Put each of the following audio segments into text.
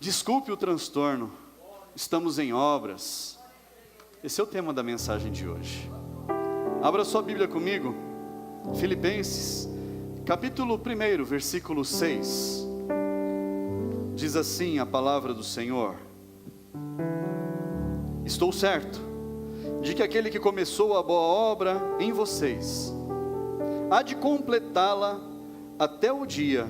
Desculpe o transtorno, estamos em obras. Esse é o tema da mensagem de hoje. Abra sua Bíblia comigo, Filipenses, capítulo 1, versículo 6. Diz assim a palavra do Senhor: estou certo de que aquele que começou a boa obra em vocês há de completá-la até o dia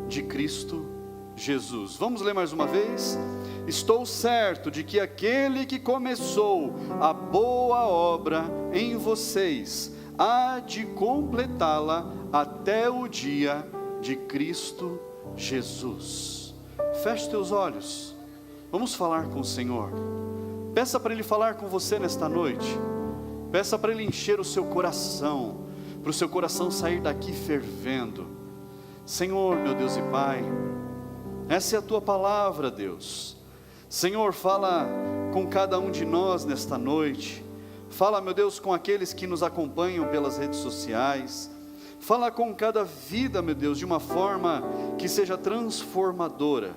de Cristo Jesus. Vamos ler mais uma vez? Estou certo de que aquele que começou a boa obra em vocês há de completá-la até o dia de Cristo Jesus. Feche teus olhos, vamos falar com o Senhor. Peça para Ele falar com você nesta noite. Peça para Ele encher o seu coração, para o seu coração sair daqui fervendo. Senhor, meu Deus e Pai, essa é a Tua palavra, Deus. Senhor, fala com cada um de nós nesta noite. Fala, meu Deus, com aqueles que nos acompanham pelas redes sociais. Fala com cada vida, meu Deus, de uma forma que seja transformadora.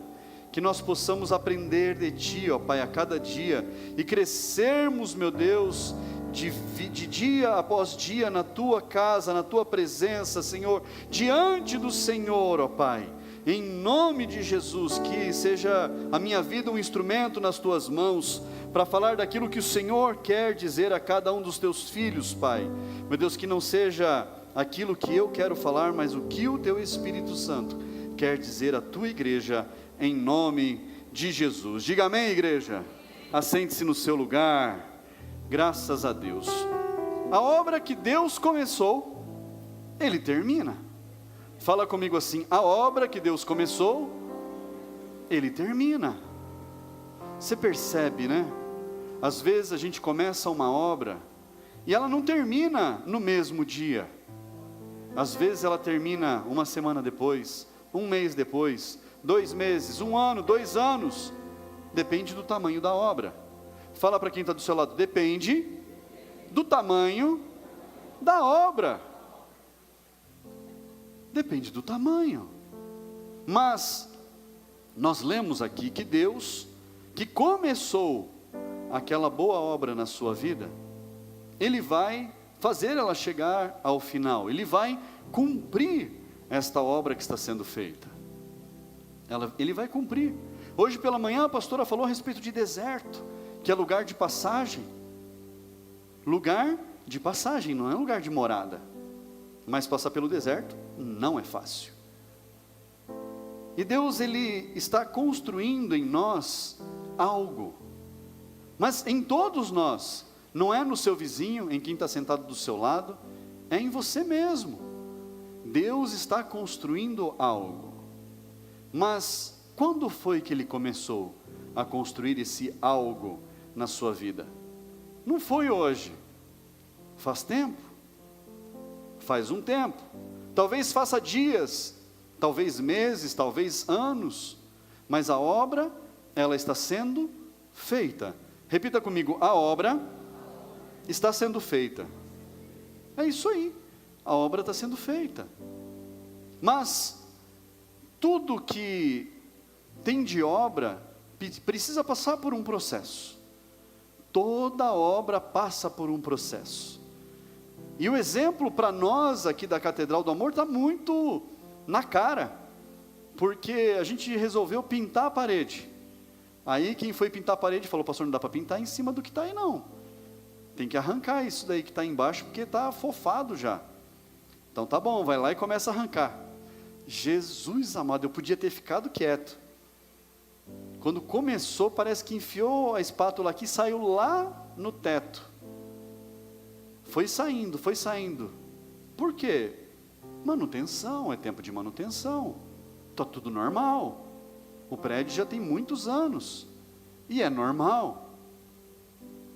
Que nós possamos aprender de Ti, ó Pai, a cada dia, e crescermos, meu Deus, de dia após dia na Tua casa, na Tua presença, Senhor, diante do Senhor, ó Pai. Em nome de Jesus, que seja a minha vida um instrumento nas Tuas mãos, para falar daquilo que o Senhor quer dizer a cada um dos Teus filhos, Pai. Meu Deus, que não seja aquilo que eu quero falar, mas o que o Teu Espírito Santo quer dizer à Tua igreja, em nome de Jesus. Diga amém, igreja. Assente-se no seu lugar. Graças a Deus. A obra que Deus começou, Ele termina. Fala comigo assim: a obra que Deus começou, Ele termina. Você percebe, né? Às vezes a gente começa uma obra e ela não termina no mesmo dia. Às vezes ela termina uma semana depois, um mês depois, 2 meses, 1 ano, 2 anos. Depende do tamanho da obra. Fala para quem está do seu lado: depende do tamanho da obra. Depende do tamanho. Mas nós lemos aqui que Deus, que começou aquela boa obra na sua vida, Ele vai fazer ela chegar ao final. Ele vai cumprir esta obra que está sendo feita. Ele vai cumprir. Hoje pela manhã a pastora falou a respeito de deserto, que é lugar de passagem. Lugar de passagem, não é lugar de morada. Mas passar pelo deserto não é fácil. E Deus, Ele está construindo em nós algo. Mas em todos nós, não é no seu vizinho, em quem está sentado do seu lado, é em você mesmo. Deus está construindo algo. Mas quando foi que Ele começou a construir esse algo na sua vida? Não foi hoje. Faz tempo. Faz um tempo. Talvez faça dias, talvez meses, talvez anos. Mas a obra, ela está sendo feita. Repita comigo: a obra está sendo feita. É isso aí. A obra está sendo feita. Mas tudo que tem de obra precisa passar por um processo. Toda obra passa por um processo. E o exemplo para nós aqui da Catedral do Amor está muito na cara. Porque a gente resolveu pintar a parede. Aí quem foi pintar a parede falou: pastor, não dá para pintar em cima do que está aí não. Tem que arrancar isso daí que está embaixo, porque está afofado já. Então tá bom, vai lá e começa a arrancar. Jesus amado, eu podia ter ficado quieto. Quando começou, parece que enfiou a espátula aqui e saiu lá no teto. Foi saindo, foi saindo. Por quê? Manutenção, é tempo de manutenção. Está tudo normal. O prédio já tem muitos anos. E é normal.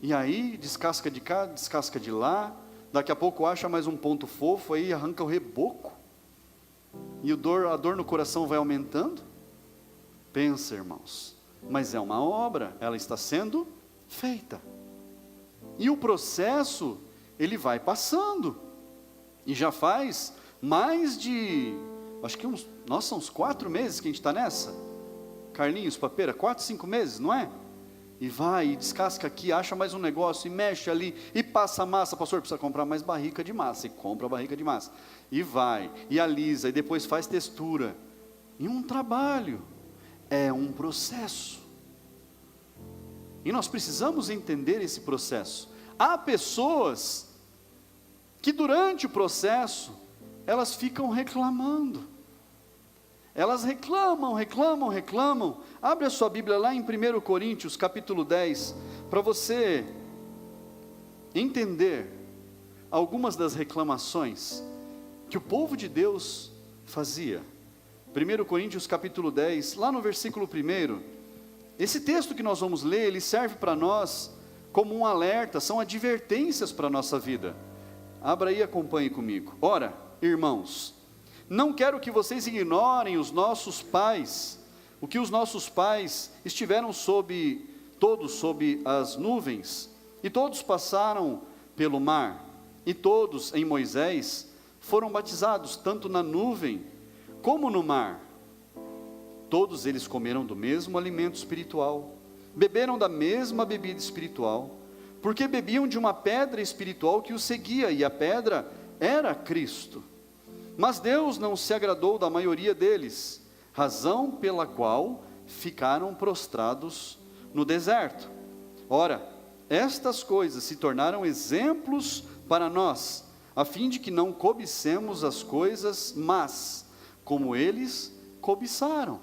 E aí, descasca de cá, descasca de lá. Daqui a pouco acha mais um ponto fofo, aí arranca o reboco. E a dor no coração vai aumentando. Pensa, irmãos. Mas é uma obra, ela está sendo feita. E o processo, ele vai passando. E já faz mais de, acho que uns 4 meses que a gente está nessa. Carlinhos para pera? 4, 5 meses, não é? E vai, e descasca aqui, acha mais um negócio, e mexe ali, e passa massa. Pastor, precisa comprar mais barrica de massa, e compra a barrica de massa. E vai, e alisa, e depois faz textura. E um trabalho, é um processo. E nós precisamos entender esse processo. Há pessoas que durante o processo, elas ficam reclamando. Elas reclamam. Abre a sua Bíblia lá em 1 Coríntios, capítulo 10, para você entender algumas das reclamações que o povo de Deus fazia. 1 Coríntios, capítulo 10, lá no versículo 1, esse texto que nós vamos ler, ele serve para nós como um alerta, são advertências para a nossa vida. Abra aí e acompanhe comigo. Ora, irmãos, não quero que vocês ignorem os nossos pais, o que os nossos pais estiveram todos sob as nuvens, e todos passaram pelo mar, e todos em Moisés foram batizados, tanto na nuvem como no mar. Todos eles comeram do mesmo alimento espiritual, beberam da mesma bebida espiritual, porque bebiam de uma pedra espiritual que os seguia, e a pedra era Cristo. Mas Deus não se agradou da maioria deles, razão pela qual ficaram prostrados no deserto. Ora, estas coisas se tornaram exemplos para nós, a fim de que não cobicemos as coisas más, como eles cobiçaram.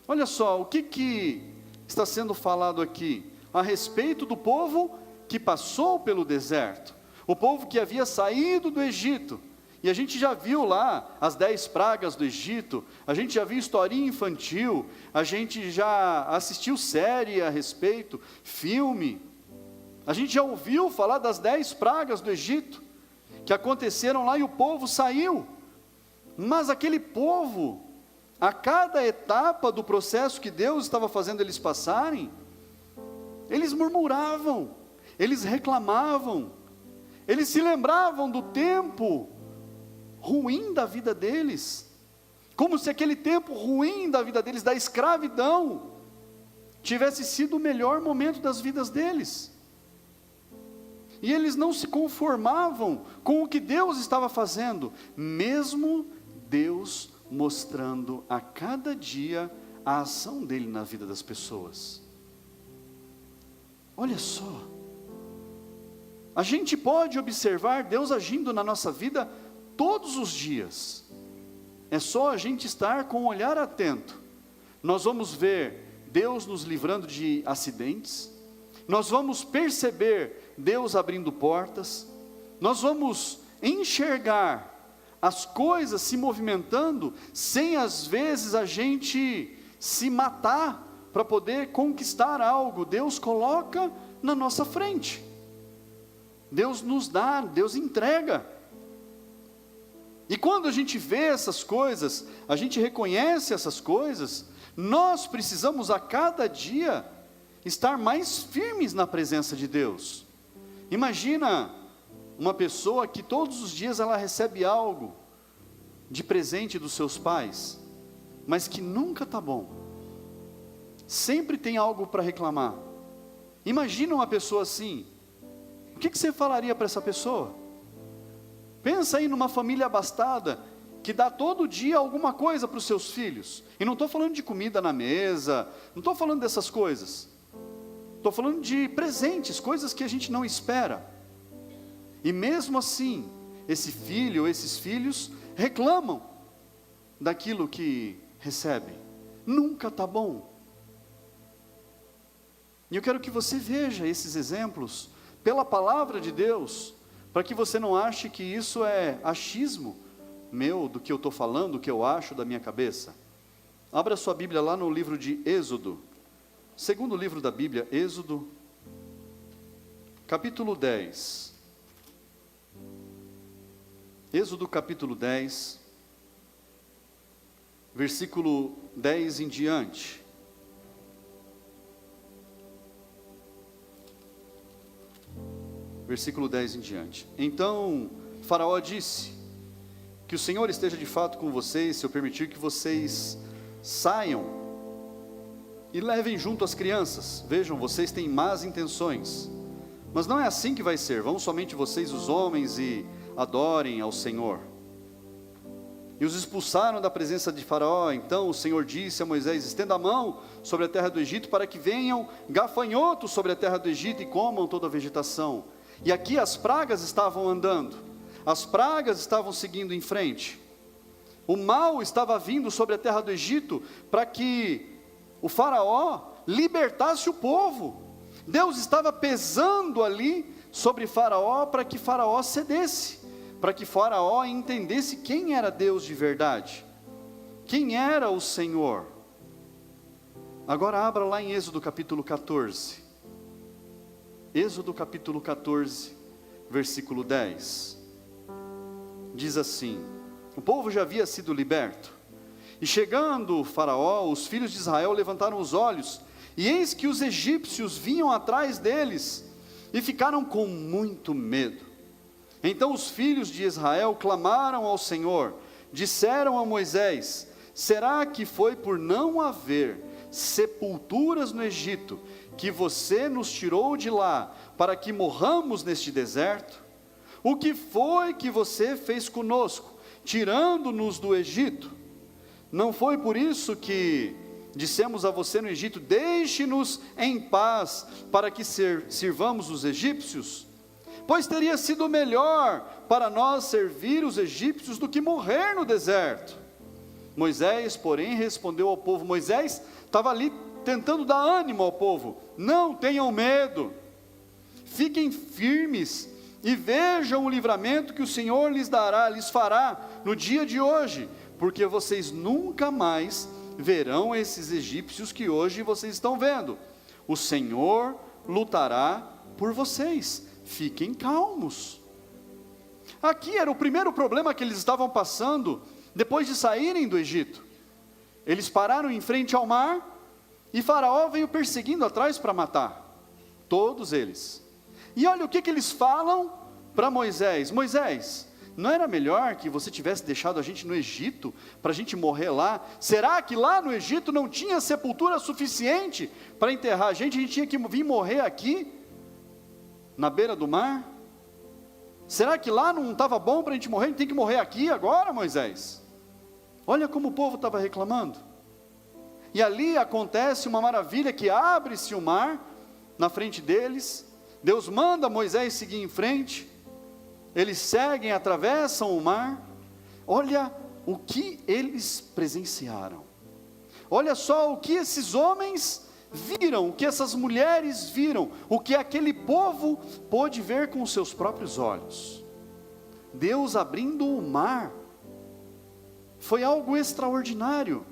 Olha só, o que está sendo falado aqui? A respeito do povo que passou pelo deserto, o povo que havia saído do Egito. E a gente já viu lá as 10 pragas do Egito, a gente já viu historinha infantil, a gente já assistiu série a respeito, filme. A gente já ouviu falar das 10 pragas do Egito, que aconteceram lá e o povo saiu. Mas aquele povo, a cada etapa do processo que Deus estava fazendo eles passarem, eles murmuravam, eles reclamavam, eles se lembravam do tempo ruim da vida deles, como se aquele tempo ruim da vida deles, da escravidão, tivesse sido o melhor momento das vidas deles. E eles não se conformavam com o que Deus estava fazendo, mesmo Deus mostrando a cada dia a ação dele na vida das pessoas. Olha só, a gente pode observar Deus agindo na nossa vida todos os dias. É só a gente estar com um olhar atento. Nós vamos ver Deus nos livrando de acidentes, nós vamos perceber Deus abrindo portas, nós vamos enxergar as coisas se movimentando, sem às vezes a gente se matar para poder conquistar algo. Deus coloca na nossa frente, Deus nos dá, Deus entrega. E quando a gente vê essas coisas, a gente reconhece essas coisas, nós precisamos a cada dia estar mais firmes na presença de Deus. Imagina uma pessoa que todos os dias ela recebe algo de presente dos seus pais, mas que nunca está bom, sempre tem algo para reclamar. Imagina uma pessoa assim, o que você falaria para essa pessoa? Pensa aí numa família abastada, que dá todo dia alguma coisa para os seus filhos, e não estou falando de comida na mesa, não estou falando dessas coisas, estou falando de presentes, coisas que a gente não espera, e mesmo assim, esse filho ou esses filhos reclamam daquilo que recebem, nunca está bom. E eu quero que você veja esses exemplos, pela palavra de Deus, para que você não ache que isso é achismo meu, do que eu estou falando, do que eu acho da minha cabeça. Abra sua Bíblia lá no livro de Êxodo, segundo livro da Bíblia, Êxodo, capítulo 10. Êxodo capítulo 10, versículo 10 em diante. Versículo 10 em diante. Então Faraó disse: que o Senhor esteja de fato com vocês, se eu permitir que vocês saiam e levem junto as crianças. Vejam, vocês têm más intenções, mas não é assim que vai ser. Vão somente vocês, os homens, e adorem ao Senhor. E os expulsaram da presença de Faraó. Então o Senhor disse a Moisés: estenda a mão sobre a terra do Egito, para que venham gafanhotos sobre a terra do Egito e comam toda a vegetação. E aqui as pragas estavam andando, as pragas estavam seguindo em frente. O mal estava vindo sobre a terra do Egito, para que o Faraó libertasse o povo. Deus estava pesando ali sobre Faraó, para que Faraó cedesse, para que Faraó entendesse quem era Deus de verdade, quem era o Senhor. Agora abra lá em Êxodo capítulo 14, Êxodo capítulo 14, versículo 10, diz assim: o povo já havia sido liberto, e chegando o Faraó, os filhos de Israel levantaram os olhos, e eis que os egípcios vinham atrás deles, e ficaram com muito medo. Então os filhos de Israel clamaram ao Senhor, disseram a Moisés: será que foi por não haver sepulturas no Egito, que você nos tirou de lá, para que morramos neste deserto? O que foi que você fez conosco, tirando-nos do Egito? Não foi por isso que dissemos a você no Egito: deixe-nos em paz, para que sirvamos os egípcios? Pois teria sido melhor para nós servir os egípcios do que morrer no deserto. Moisés, porém, respondeu ao povo. Moisés estava ali tentando dar ânimo ao povo: não tenham medo, fiquem firmes e vejam o livramento que o Senhor lhes fará no dia de hoje, porque vocês nunca mais verão esses egípcios que hoje vocês estão vendo. O Senhor lutará por vocês, fiquem calmos. Aqui era o primeiro problema que eles estavam passando, depois de saírem do Egito. Eles pararam em frente ao mar, e Faraó veio perseguindo atrás para matar, todos eles. E olha o que eles falam para Moisés: Moisés, não era melhor que você tivesse deixado a gente no Egito, para a gente morrer lá? Será que lá no Egito não tinha sepultura suficiente para enterrar a gente tinha que vir morrer aqui, na beira do mar? Será que lá não estava bom para a gente morrer? A gente tem que morrer aqui agora, Moisés? Olha como o povo estava reclamando. E ali acontece uma maravilha, que abre-se o mar na frente deles. Deus manda Moisés seguir em frente. Eles seguem, atravessam o mar. Olha o que eles presenciaram. Olha só o que esses homens viram, o que essas mulheres viram, o que aquele povo pôde ver com os seus próprios olhos. Deus abrindo o mar. Foi algo extraordinário.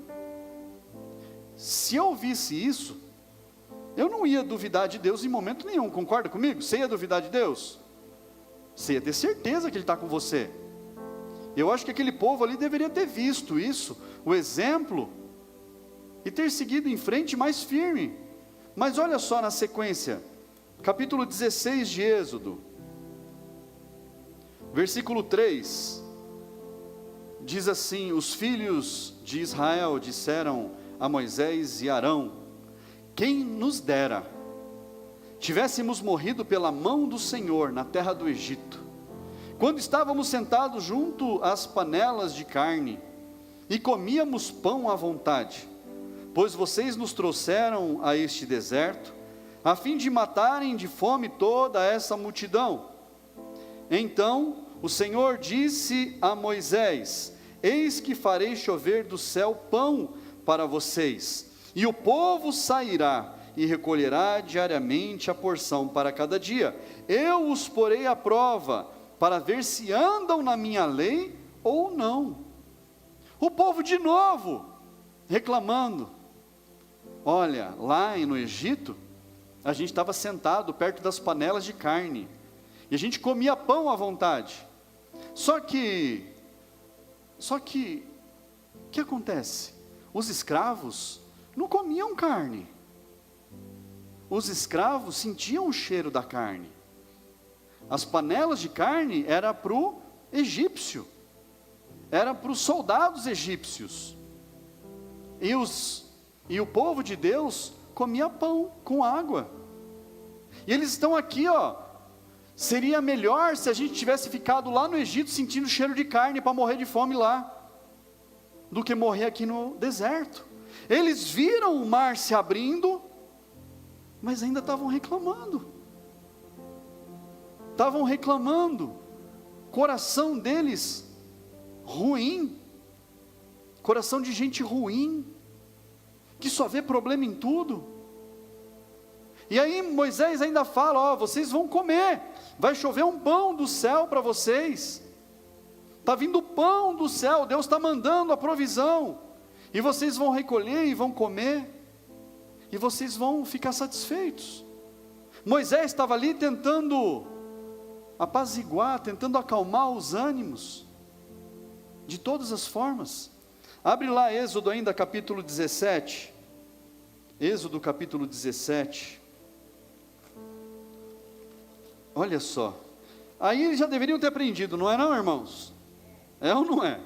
Se eu visse isso, eu não ia duvidar de Deus em momento nenhum, concorda comigo? Você ia duvidar de Deus? Você ia ter certeza que Ele está com você. Eu acho que aquele povo ali deveria ter visto isso, o exemplo, e ter seguido em frente mais firme. Mas olha só na sequência, capítulo 16 de Êxodo, versículo 3, diz assim: os filhos de Israel disseram a Moisés e Arão: quem nos dera tivéssemos morrido pela mão do Senhor na terra do Egito, quando estávamos sentados junto às panelas de carne, e comíamos pão à vontade, pois vocês nos trouxeram a este deserto, a fim de matarem de fome toda essa multidão. Então o Senhor disse a Moisés: eis que farei chover do céu pão para vocês, e o povo sairá e recolherá diariamente a porção para cada dia. Eu os porei à prova, para ver se andam na minha lei ou não. O povo de novo reclamando: olha, lá no Egito, a gente estava sentado perto das panelas de carne, e a gente comia pão à vontade. Só que, o que acontece? Os escravos não comiam carne. Os escravos sentiam o cheiro da carne. As panelas de carne era para o egípcio, era para os soldados egípcios. E os E o povo de Deus comia pão com água. E eles estão aqui, ó. Seria melhor se a gente tivesse ficado lá no Egito sentindo cheiro de carne para morrer de fome lá, do que morrer aqui no deserto. Eles viram o mar se abrindo, mas ainda estavam reclamando. Coração deles ruim, coração de gente ruim, que só vê problema em tudo. E aí Moisés ainda fala, ó, vocês vão comer, vai chover um pão do céu para vocês, está vindo pão do céu, Deus está mandando a provisão, e vocês vão recolher e vão comer, e vocês vão ficar satisfeitos. Moisés estava ali tentando apaziguar, tentando acalmar os ânimos, de todas as formas. Abre lá Êxodo ainda capítulo 17, Êxodo capítulo 17, olha só, aí eles já deveriam ter aprendido, não é não, irmãos? É ou não é?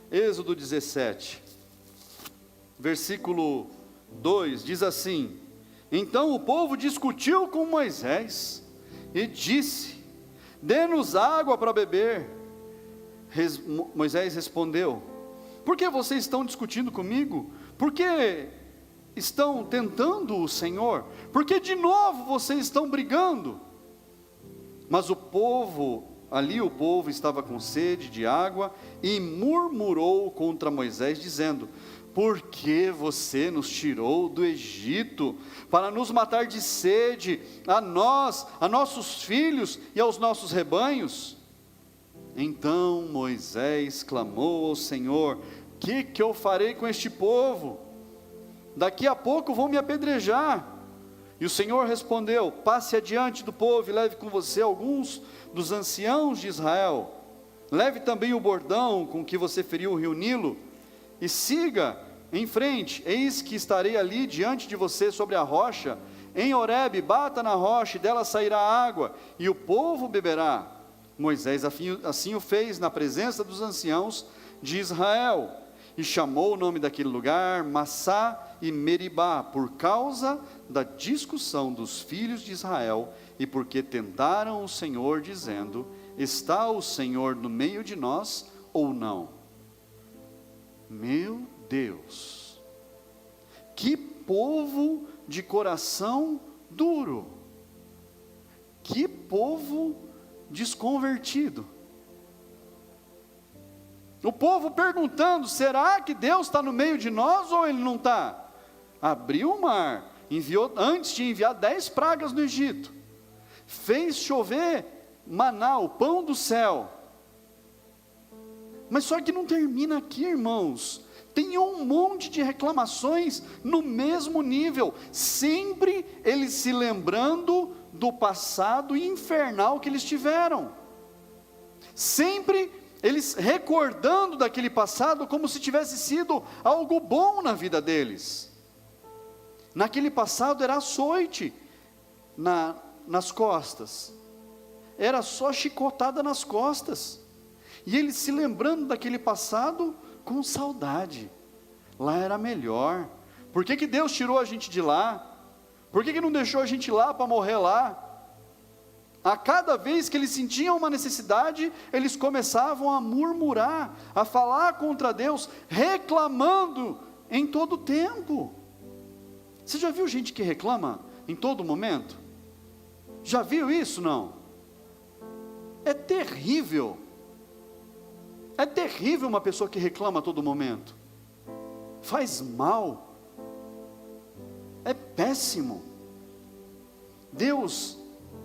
Êxodo 17, versículo 2, diz assim: então o povo discutiu com Moisés, e disse, dê-nos água para beber. Moisés respondeu, por que vocês estão discutindo comigo? Por que estão tentando o Senhor? Por que de novo vocês estão brigando? Mas o povo estava com sede de água, e murmurou contra Moisés, dizendo, por que você nos tirou do Egito, para nos matar de sede, a nós, a nossos filhos e aos nossos rebanhos? Então Moisés clamou ao Senhor, que eu farei com este povo? Daqui a pouco vão me apedrejar. E o Senhor respondeu, passe adiante do povo e leve com você alguns dos anciãos de Israel, leve também o bordão com que você feriu o rio Nilo, e siga em frente, eis que estarei ali diante de você sobre a rocha, em Horebe, bata na rocha, e dela sairá água, e o povo beberá. Moisés assim o fez na presença dos anciãos de Israel, e chamou o nome daquele lugar Massá e Meribá, por causa da discussão dos filhos de Israel, e porque tentaram o Senhor, dizendo, está o Senhor no meio de nós, ou não? Meu Deus, que povo de coração duro, que povo desconvertido. O povo perguntando, será que Deus está no meio de nós ou Ele não está? Abriu o mar, enviou, antes de enviar 10 pragas no Egito, fez chover maná, o pão do céu. Mas só que não termina aqui, irmãos. Tem um monte de reclamações no mesmo nível, sempre eles se lembrando do passado infernal que eles tiveram, sempre eles recordando daquele passado como se tivesse sido algo bom na vida deles. Naquele passado era açoite nas costas, era só chicotada nas costas, e eles se lembrando daquele passado com saudade. Lá era melhor. Por que Deus tirou a gente de lá? Por que não deixou a gente lá para morrer lá? A cada vez que eles sentiam uma necessidade, eles começavam a murmurar, a falar contra Deus, reclamando em todo tempo. Você já viu gente que reclama em todo momento? Já viu isso, não? É terrível. É terrível uma pessoa que reclama a todo momento. Faz mal. É péssimo. Deus,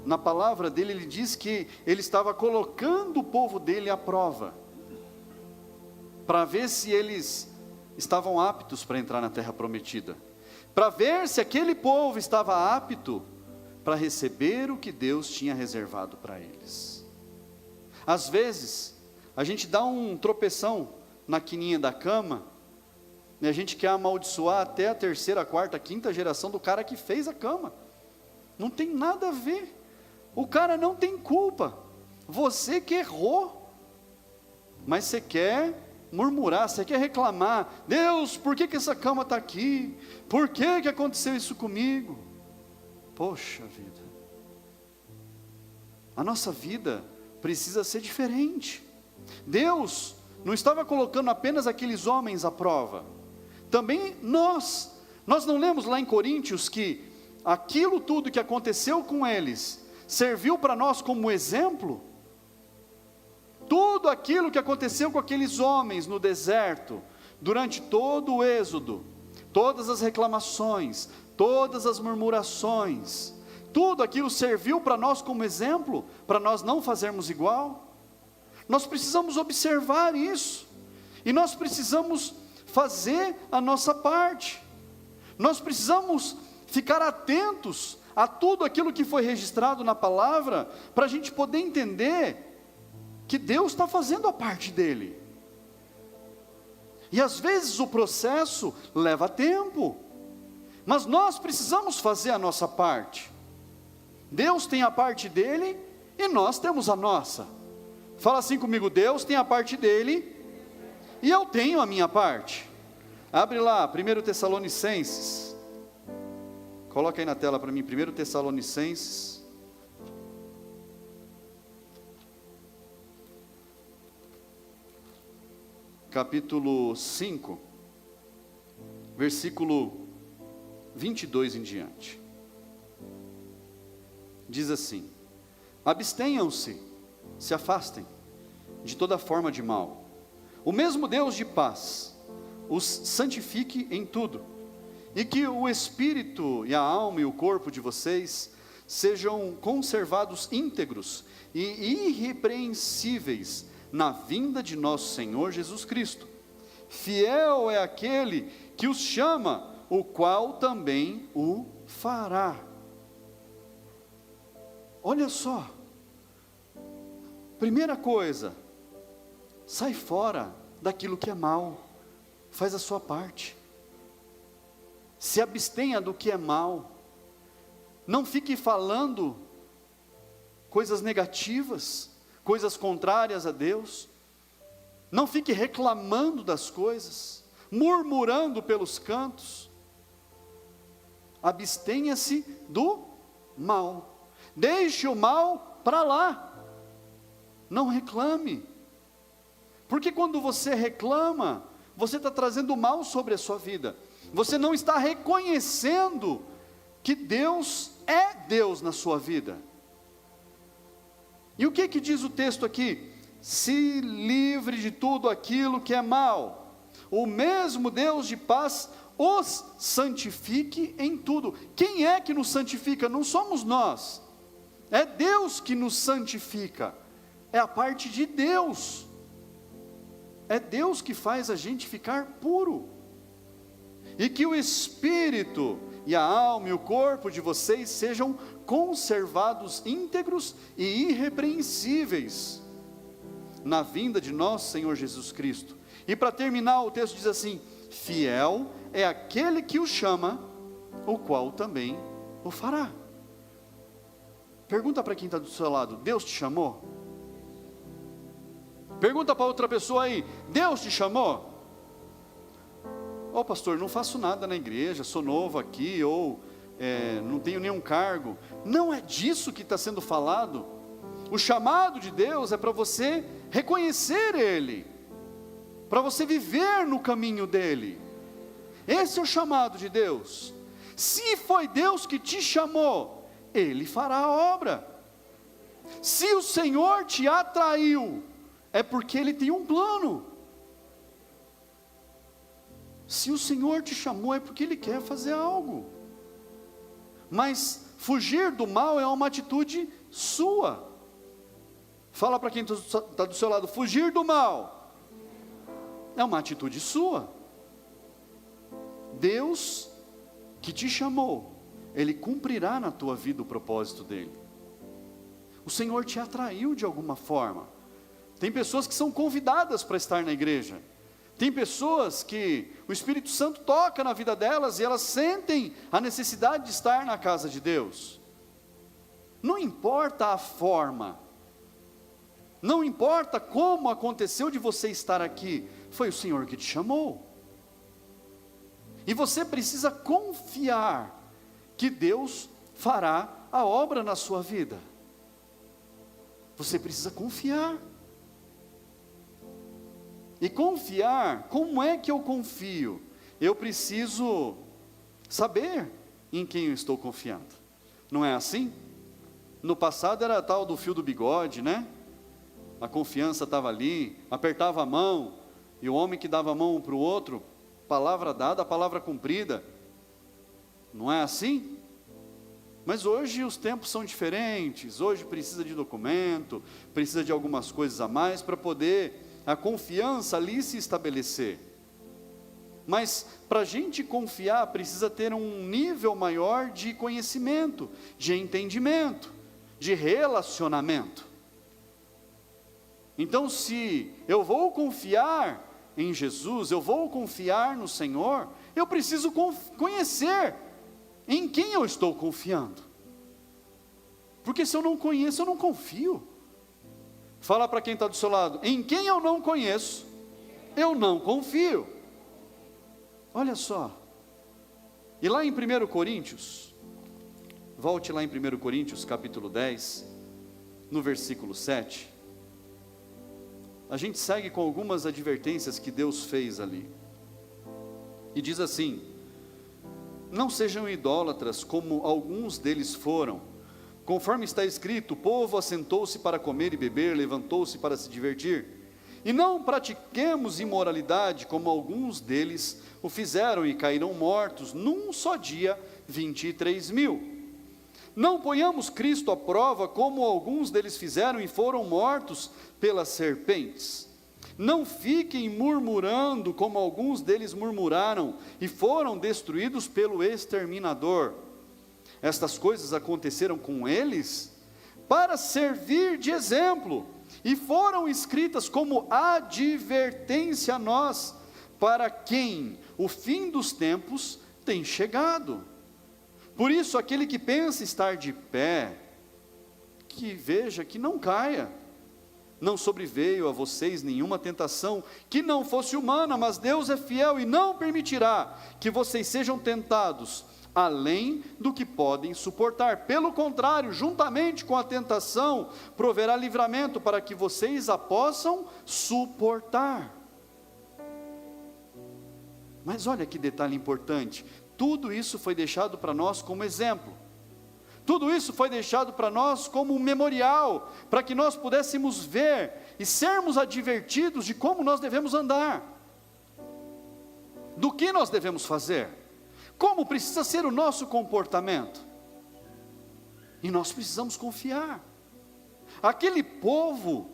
na palavra dele, ele diz que ele estava colocando o povo dele à prova, para ver se eles estavam aptos para entrar na terra prometida, para ver se aquele povo estava apto para receber o que Deus tinha reservado para eles. Às vezes, a gente dá um tropeção na quininha da cama, e a gente quer amaldiçoar até a 3ª, 4ª, 5ª geração do cara que fez a cama. Não tem nada a ver. O cara não tem culpa. Você que errou. Mas você quer murmurar, você quer reclamar. Deus, por que essa cama está aqui? Por que aconteceu isso comigo? Poxa vida. A nossa vida precisa ser diferente. Deus não estava colocando apenas aqueles homens à prova. Também nós não lemos lá em Coríntios que aquilo tudo que aconteceu com eles serviu para nós como exemplo? Tudo aquilo que aconteceu com aqueles homens no deserto, durante todo o êxodo, todas as reclamações, todas as murmurações, tudo aquilo serviu para nós como exemplo, para nós não fazermos igual? Nós precisamos observar isso, e nós precisamos fazer a nossa parte, nós precisamos ficar atentos a tudo aquilo que foi registrado na palavra, para a gente poder entender que Deus está fazendo a parte dele. E às vezes o processo leva tempo, mas nós precisamos fazer a nossa parte. Deus tem a parte dele e nós temos a nossa. Fala assim comigo: Deus tem a parte dele e eu tenho a minha parte. Abre lá, 1 Tessalonicenses. Coloca aí na tela para mim, 1 Tessalonicenses. Capítulo 5, versículo 22 em diante. Diz assim: abstenham-se, se afastem de toda forma de mal. O mesmo Deus de paz os santifique em tudo, e que o espírito e a alma e o corpo de vocês sejam conservados íntegros e irrepreensíveis na vinda de nosso Senhor Jesus Cristo. Fiel é aquele que os chama, o qual também o fará. Olha só, primeira coisa, sai fora daquilo que é mal, faz a sua parte, se abstenha do que é mal, não fique falando coisas negativas, coisas contrárias a Deus, não fique reclamando das coisas, murmurando pelos cantos, abstenha-se do mal, deixe o mal para lá, não reclame, porque quando você reclama, você está trazendo mal sobre a sua vida, você não está reconhecendo que Deus é Deus na sua vida. E o que diz o texto aqui? Se livre de tudo aquilo que é mal, o mesmo Deus de paz os santifique em tudo. Quem é que nos santifica? Não somos nós, é Deus que nos santifica, é a parte de Deus, é Deus que faz a gente ficar puro, e que o espírito e a alma e o corpo de vocês sejam conservados íntegros e irrepreensíveis na vinda de nosso Senhor Jesus Cristo. E para terminar, o texto diz assim: fiel é aquele que o chama, o qual também o fará. Pergunta para quem está do seu lado: Deus te chamou? Pergunta para outra pessoa aí: Deus te chamou? Ô pastor, não faço nada na igreja, sou novo aqui, ou não tenho nenhum cargo. Não é disso que está sendo falado. O chamado de Deus é para você reconhecer Ele, para você viver no caminho dEle. Esse é o chamado de Deus. Se foi Deus que te chamou, Ele fará a obra. Se o Senhor te atraiu, é porque Ele tem um plano. Se o Senhor te chamou, é porque Ele quer fazer algo. Mas fugir do mal é uma atitude sua. Fala para quem está do seu lado: fugir do mal é uma atitude sua. Deus que te chamou, Ele cumprirá na tua vida o propósito dEle. O Senhor te atraiu de alguma forma. Tem pessoas que são convidadas para estar na igreja. Tem pessoas que o Espírito Santo toca na vida delas e elas sentem a necessidade de estar na casa de Deus. Não importa a forma, não importa como aconteceu de você estar aqui, Foi o Senhor que te chamou. E você precisa confiar que Deus fará a obra na sua vida. Você precisa confiar. E confiar, como é que eu confio? Eu preciso saber em quem eu estou confiando. Não é assim? No passado era tal do fio do bigode, né? A confiança estava ali, apertava a mão, e o homem que dava a mão um para o outro, palavra dada, palavra cumprida. Não é assim? Mas hoje os tempos são diferentes, hoje precisa de documento, precisa de algumas coisas a mais para poder a confiança ali se estabelecer. Mas para a gente confiar precisa ter um nível maior de conhecimento, de entendimento, de relacionamento. Então, se eu vou confiar em Jesus, eu vou confiar no Senhor, eu preciso conhecer em quem eu estou confiando. Porque se eu não conheço, eu não confio. Fala para quem está do seu lado, em quem eu não conheço, eu não confio. Olha só, e lá em 1 Coríntios, volte lá em 1 Coríntios capítulo 10, no versículo 7, a gente segue com algumas advertências que Deus fez ali, e diz assim: não sejam idólatras como alguns deles foram, conforme está escrito, o povo assentou-se para comer e beber, levantou-se para se divertir, e não pratiquemos imoralidade como alguns deles o fizeram e caíram mortos num só dia 23.000. Não ponhamos Cristo à prova como alguns deles fizeram e foram mortos pelas serpentes. Não fiquem murmurando como alguns deles murmuraram e foram destruídos pelo exterminador. Estas coisas aconteceram com eles para servir de exemplo e foram escritas como advertência a nós, para quem o fim dos tempos tem chegado. Por isso, aquele que pensa estar de pé, que veja que não caia. Não sobreveio a vocês nenhuma tentação que não fosse humana, mas Deus é fiel e não permitirá que vocês sejam tentados além do que podem suportar. Pelo contrário, juntamente com a tentação, proverá livramento para que vocês a possam suportar. Mas olha que detalhe importante, tudo isso foi deixado para nós como exemplo, tudo isso foi deixado para nós como um memorial, para que nós pudéssemos ver e sermos advertidos de como nós devemos andar, do que nós devemos fazer, como precisa ser o nosso comportamento, e nós precisamos confiar. Aquele povo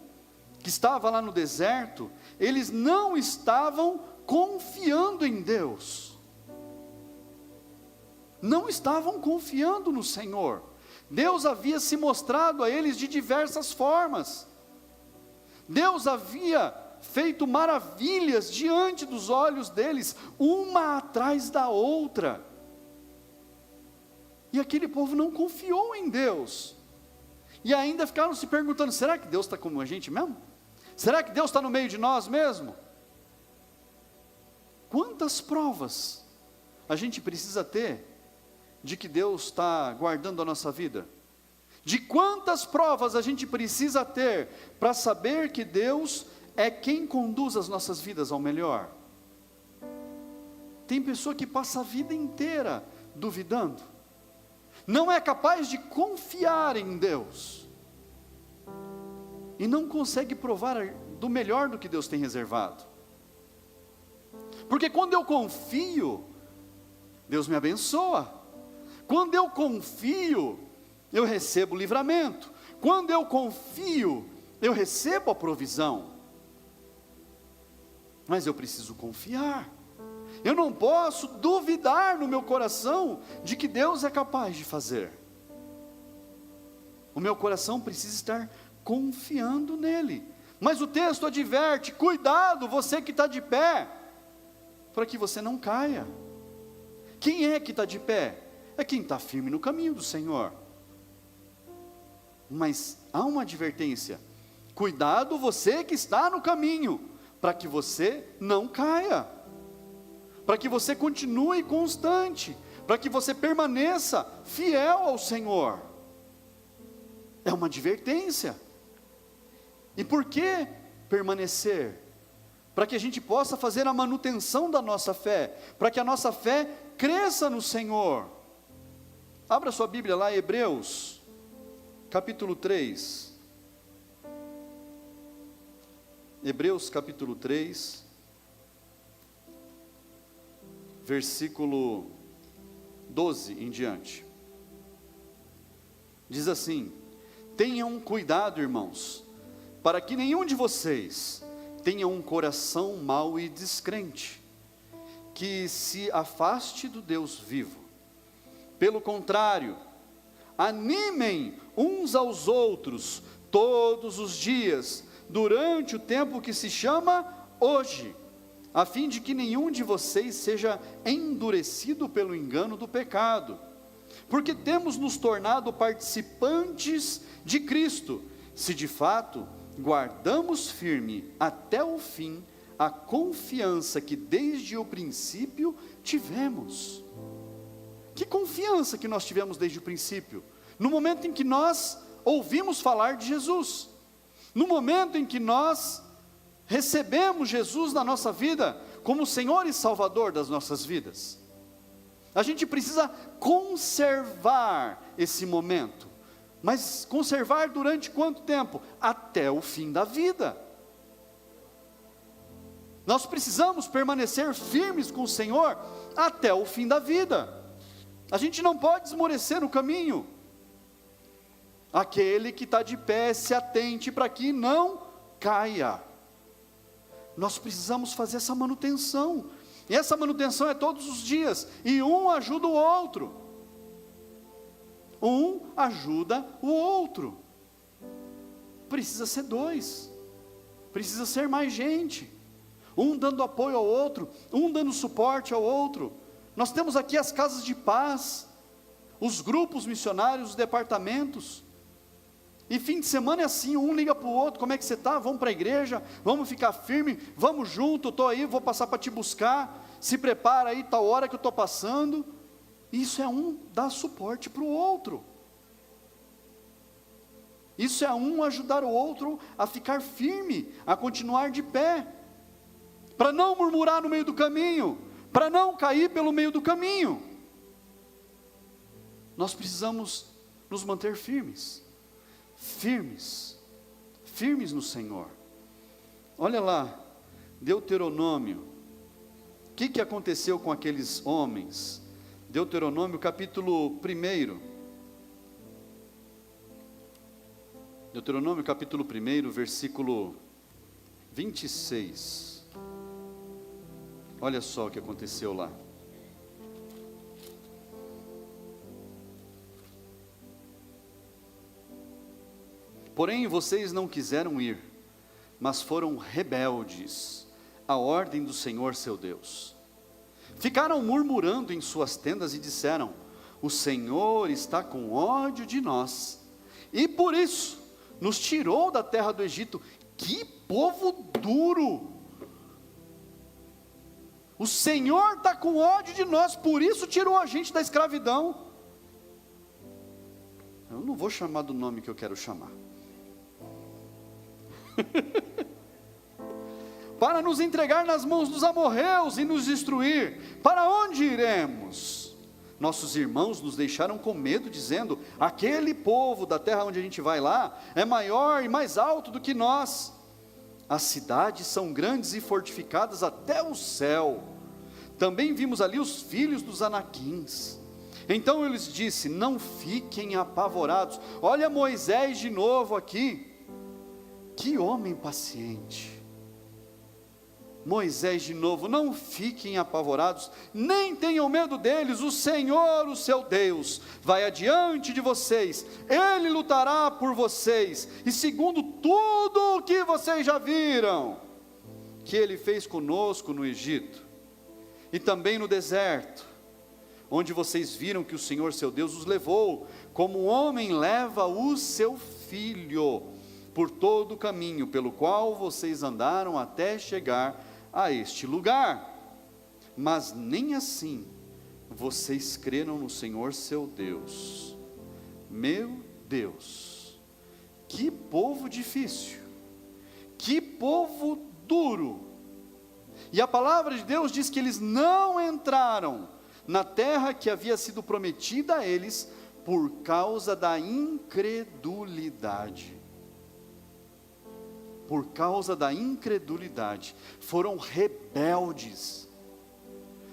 que estava lá no deserto, eles não estavam confiando em Deus, não estavam confiando no Senhor. Deus havia se mostrado a eles de diversas formas, Deus havia feito maravilhas diante dos olhos deles, uma atrás da outra, e aquele povo não confiou em Deus, e ainda ficaram se perguntando, será que Deus está com a gente mesmo? Será que Deus está no meio de nós mesmo? Quantas provas a gente precisa ter de que Deus está guardando a nossa vida? De quantas provas a gente precisa ter para saber que Deus é quem conduz as nossas vidas ao melhor? Tem pessoa que passa a vida inteira duvidando, não é capaz de confiar em Deus, e não consegue provar do melhor do que Deus tem reservado. Porque quando eu confio, Deus me abençoa. Quando eu confio, eu recebo livramento. Quando eu confio, eu recebo a provisão. Mas eu preciso confiar. Eu não posso duvidar no meu coração de que Deus é capaz de fazer. O meu coração precisa estar confiando nele. Mas o texto adverte, cuidado, você que está de pé, para que você não caia. Quem é que está de pé? É quem está firme no caminho do Senhor. Mas há uma advertência, cuidado você que está no caminho, para que você não caia, para que você continue constante, para que você permaneça fiel ao Senhor. É uma advertência. E por que permanecer? Para que a gente possa fazer a manutenção da nossa fé, para que a nossa fé cresça no Senhor. Abra sua Bíblia lá, Hebreus, capítulo 3. Hebreus capítulo 3, versículo 12 em diante. Diz assim: tenham cuidado, irmãos, para que nenhum de vocês tenha um coração mau e descrente, que se afaste do Deus vivo. Pelo contrário, animem uns aos outros todos os dias, durante o tempo que se chama hoje, a fim de que nenhum de vocês seja endurecido pelo engano do pecado, porque temos nos tornado participantes de Cristo, se de fato guardamos firme até o fim a confiança que desde o princípio tivemos. Que confiança que nós tivemos desde o princípio? No momento em que nós ouvimos falar de Jesus, no momento em que nós recebemos Jesus na nossa vida como Senhor e Salvador das nossas vidas. A gente precisa conservar esse momento, mas conservar durante quanto tempo? Até o fim da vida. Nós precisamos permanecer firmes com o Senhor até o fim da vida. A gente não pode esmorecer no caminho. Aquele que está de pé, se atente para que não caia. Nós precisamos fazer essa manutenção, e essa manutenção é todos os dias, e um ajuda o outro, precisa ser dois, precisa ser mais gente, um dando apoio ao outro, um dando suporte ao outro. Nós temos aqui as casas de paz, os grupos missionários, os departamentos, e fim de semana é assim, um liga para o outro: como é que você está? Vamos para a igreja, vamos ficar firme, vamos junto, eu estou aí, vou passar para te buscar, se prepara aí, tal hora que eu estou passando. Isso é um dar suporte para o outro, isso é um ajudar o outro a ficar firme, a continuar de pé, para não murmurar no meio do caminho, para não cair pelo meio do caminho. Nós precisamos nos manter firmes no Senhor. Olha lá, Deuteronômio, o que aconteceu com aqueles homens? Deuteronômio capítulo 1, Deuteronômio capítulo 1, versículo 26, olha só o que aconteceu lá. Porém vocês não quiseram ir, mas foram rebeldes à ordem do Senhor seu Deus. Ficaram murmurando em suas tendas e disseram: o Senhor está com ódio de nós, e por isso nos tirou da terra do Egito. Que povo duro! O Senhor está com ódio de nós, por isso tirou a gente da escravidão. Eu não vou chamar do nome que eu quero chamar. Para nos entregar nas mãos dos amorreus e nos destruir. Para onde iremos? Nossos irmãos nos deixaram com medo, dizendo: aquele povo da terra onde a gente vai lá é maior e mais alto do que nós. As cidades são grandes e fortificadas até o céu. Também vimos ali os filhos dos Anaquins. Então eu lhes disse: não fiquem apavorados. Olha Moisés de novo aqui. Que homem paciente. Moisés de novo: não fiquem apavorados, nem tenham medo deles. O Senhor, o seu Deus, vai adiante de vocês. Ele lutará por vocês, e segundo tudo o que vocês já viram, que Ele fez conosco no Egito, e também no deserto, onde vocês viram que o Senhor, seu Deus, os levou, como um homem leva o seu filho, por todo o caminho pelo qual vocês andaram até chegar a este lugar. Mas nem assim vocês creram no Senhor seu Deus. Meu Deus, que povo difícil, que povo duro. E a palavra de Deus diz que eles não entraram na terra que havia sido prometida a eles por causa da incredulidade. Por causa da incredulidade, foram rebeldes.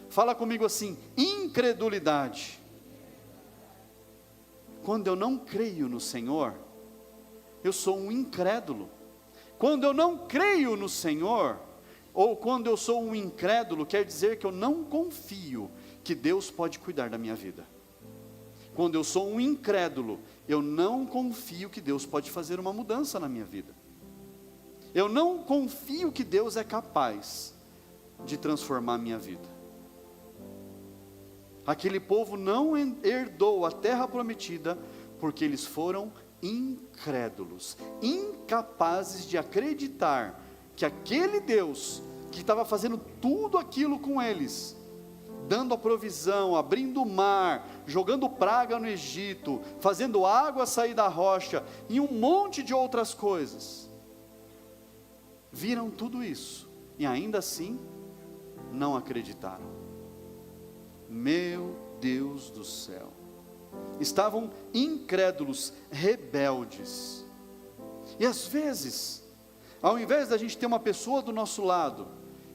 Fala comigo assim: incredulidade. Quando eu não creio no Senhor, eu sou um incrédulo. Quando eu não creio no Senhor, ou quando eu sou um incrédulo, quer dizer que eu não confio que Deus pode cuidar da minha vida. Quando eu sou um incrédulo, eu não confio que Deus pode fazer uma mudança na minha vida. Eu não confio que Deus é capaz de transformar a minha vida. Aquele povo não herdou a terra prometida, porque eles foram incrédulos, incapazes de acreditar que aquele Deus, que estava fazendo tudo aquilo com eles, dando a provisão, abrindo o mar, jogando praga no Egito, fazendo água sair da rocha, e um monte de outras coisas, viram tudo isso, e ainda assim, não acreditaram. Meu Deus do céu, estavam incrédulos, rebeldes. E às vezes, ao invés da gente ter uma pessoa do nosso lado,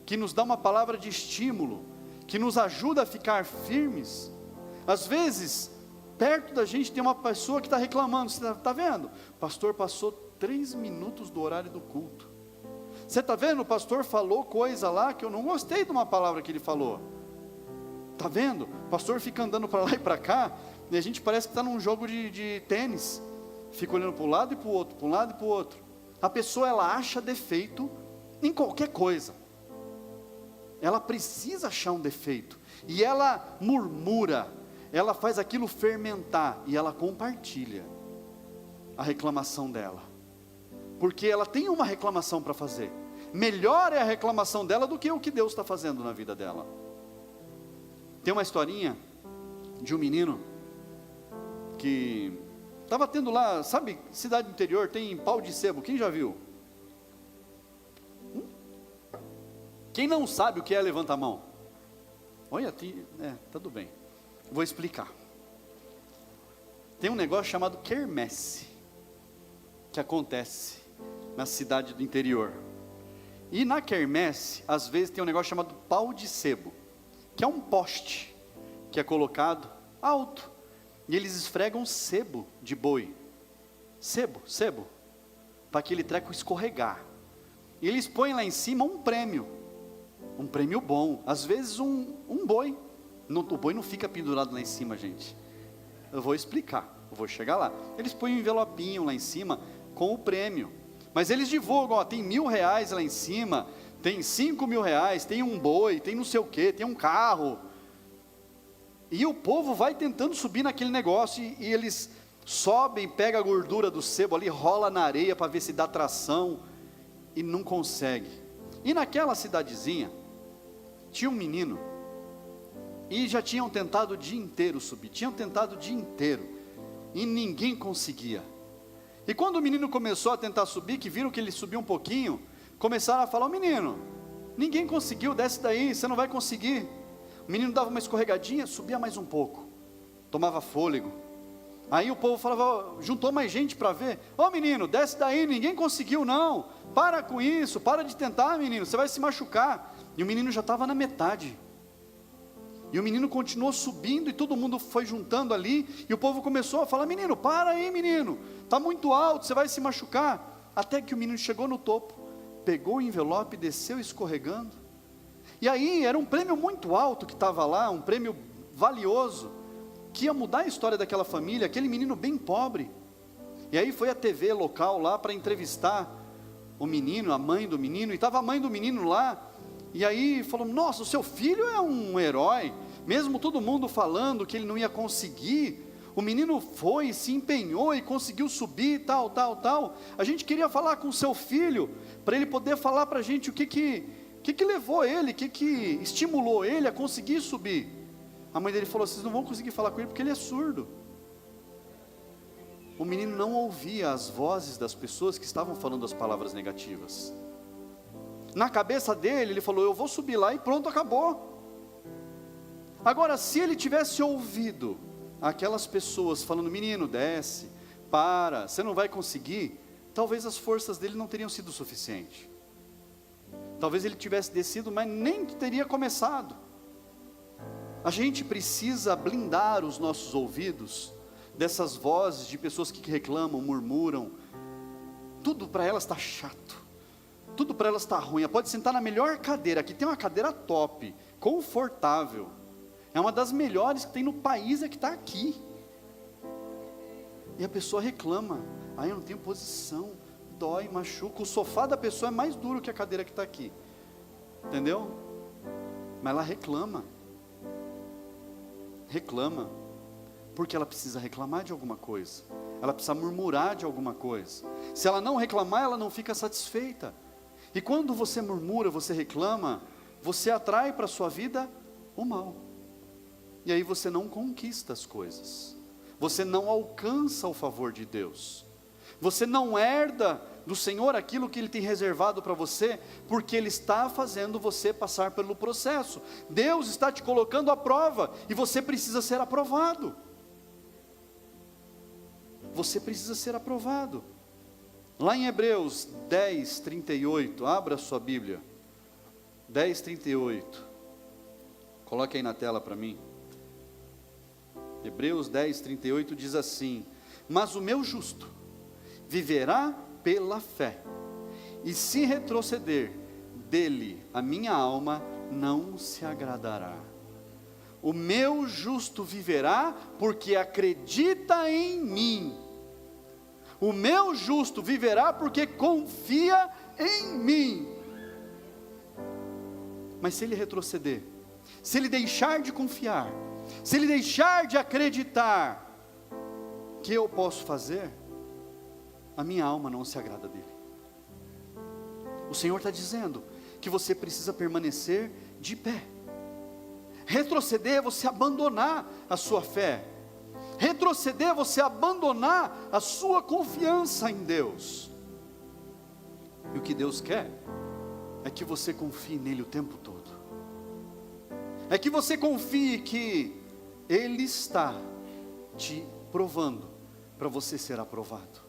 que nos dá uma palavra de estímulo, que nos ajuda a ficar firmes, às vezes, perto da gente tem uma pessoa que está reclamando. Você está vendo? O pastor passou 3 minutos do horário do culto. Você está vendo? O pastor falou coisa lá que eu não gostei de uma palavra que ele falou. Está vendo? O pastor fica andando para lá e para cá, e a gente parece que está num jogo de tênis, fica olhando para um lado e para o outro, para um lado e para o outro. A pessoa, ela acha defeito em qualquer coisa, ela precisa achar um defeito, e ela murmura, ela faz aquilo fermentar, e ela compartilha a reclamação dela, porque ela tem uma reclamação para fazer. Melhor é a reclamação dela do que o que Deus está fazendo na vida dela. Tem uma historinha de um menino que estava tendo lá, sabe, cidade interior, tem pau de sebo, quem já viu? Quem não sabe o que é, levanta a mão. Olha, tudo bem, vou explicar. Tem um negócio chamado quermesse, que acontece na cidade do interior, e na quermesse, às vezes tem um negócio chamado pau de sebo, que é um poste, que é colocado alto, e eles esfregam sebo de boi, sebo, para aquele treco escorregar, e eles põem lá em cima um prêmio bom, às vezes um boi, o boi não fica pendurado lá em cima, gente, eu vou explicar, eu vou chegar lá, eles põem um envelopinho lá em cima, com o prêmio, mas eles divulgam, tem R$1.000 lá em cima, tem R$5.000, tem um boi, tem não sei o que, tem um carro, e o povo vai tentando subir naquele negócio, e eles sobem, pegam a gordura do sebo ali, rola na areia para ver se dá tração, e não consegue. E naquela cidadezinha, tinha um menino, e já tinham tentado o dia inteiro subir, e ninguém conseguia. E quando o menino começou a tentar subir, que viram que ele subiu um pouquinho, começaram a falar: "Ô menino, ninguém conseguiu, desce daí, você não vai conseguir." O menino dava uma escorregadinha, subia mais um pouco, tomava fôlego. Aí o povo falava, juntou mais gente para ver: "Ô menino, desce daí, ninguém conseguiu não, para com isso, para de tentar menino, você vai se machucar." E o menino já estava na metade, e o menino continuou subindo, e todo mundo foi juntando ali, e o povo começou a falar: "Menino, para aí menino, está muito alto, você vai se machucar." Até que o menino chegou no topo, pegou o envelope, desceu escorregando, e aí era um prêmio muito alto que estava lá, um prêmio valioso, que ia mudar a história daquela família, aquele menino bem pobre. E aí foi a TV local lá para entrevistar o menino, a mãe do menino, e estava a mãe do menino lá, e aí falou: "Nossa, o seu filho é um herói, mesmo todo mundo falando que ele não ia conseguir, O menino foi, se empenhou e conseguiu subir, tal. A gente queria falar com o seu filho, para ele poder falar para a gente o que levou ele, o que estimulou ele a conseguir subir. A mãe dele falou: vocês não vão conseguir falar com ele porque ele é surdo. O menino não ouvia as vozes das pessoas que estavam falando as palavras negativas. Na cabeça dele, ele falou: eu vou subir lá e pronto, acabou. Agora, se ele tivesse ouvido aquelas pessoas falando: menino, desce, para, você não vai conseguir, talvez as forças dele não teriam sido suficientes. Talvez ele tivesse descido, mas nem teria começado. A gente precisa blindar os nossos ouvidos dessas vozes de pessoas que reclamam, murmuram. Tudo para elas está chato, tudo para elas está ruim. Ela pode sentar na melhor cadeira, aqui tem uma cadeira top, confortável, é uma das melhores que tem no país, é que está aqui. E a pessoa reclama: eu não tenho posição, dói, machuca. O sofá da pessoa é mais duro que a cadeira que está aqui, entendeu? Mas ela reclama, porque ela precisa reclamar de alguma coisa, ela precisa murmurar de alguma coisa. Se ela não reclamar, ela não fica satisfeita. E quando você murmura, você reclama, você atrai para a sua vida o mal. E aí você não conquista as coisas, você não alcança o favor de Deus, você não herda do Senhor aquilo que Ele tem reservado para você, porque Ele está fazendo você passar pelo processo. Deus está te colocando à prova, e você precisa ser aprovado. Você precisa ser aprovado. Lá em Hebreus 10, 38, abra a sua Bíblia, 10, 38, coloque aí na tela para mim. Hebreus 10, 38 diz assim: mas o meu justo viverá pela fé, e se retroceder, dele a minha alma não se agradará. O meu justo viverá porque acredita em mim. O meu justo viverá porque confia em mim. Mas se ele retroceder, se ele deixar de confiar, se ele deixar de acreditar, o que eu posso fazer? A minha alma não se agrada dele. O Senhor está dizendo que você precisa permanecer de pé. Retroceder é você abandonar a sua fé. Retroceder é você abandonar a sua confiança em Deus. E o que Deus quer é que você confie nele o tempo todo. É que você confie que Ele está te provando para você ser aprovado.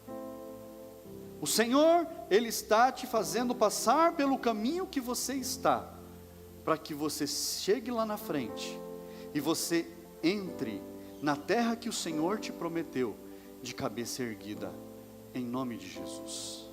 O Senhor, Ele está te fazendo passar pelo caminho que você está, para que você chegue lá na frente, e você entre na terra que o Senhor te prometeu, de cabeça erguida, em nome de Jesus.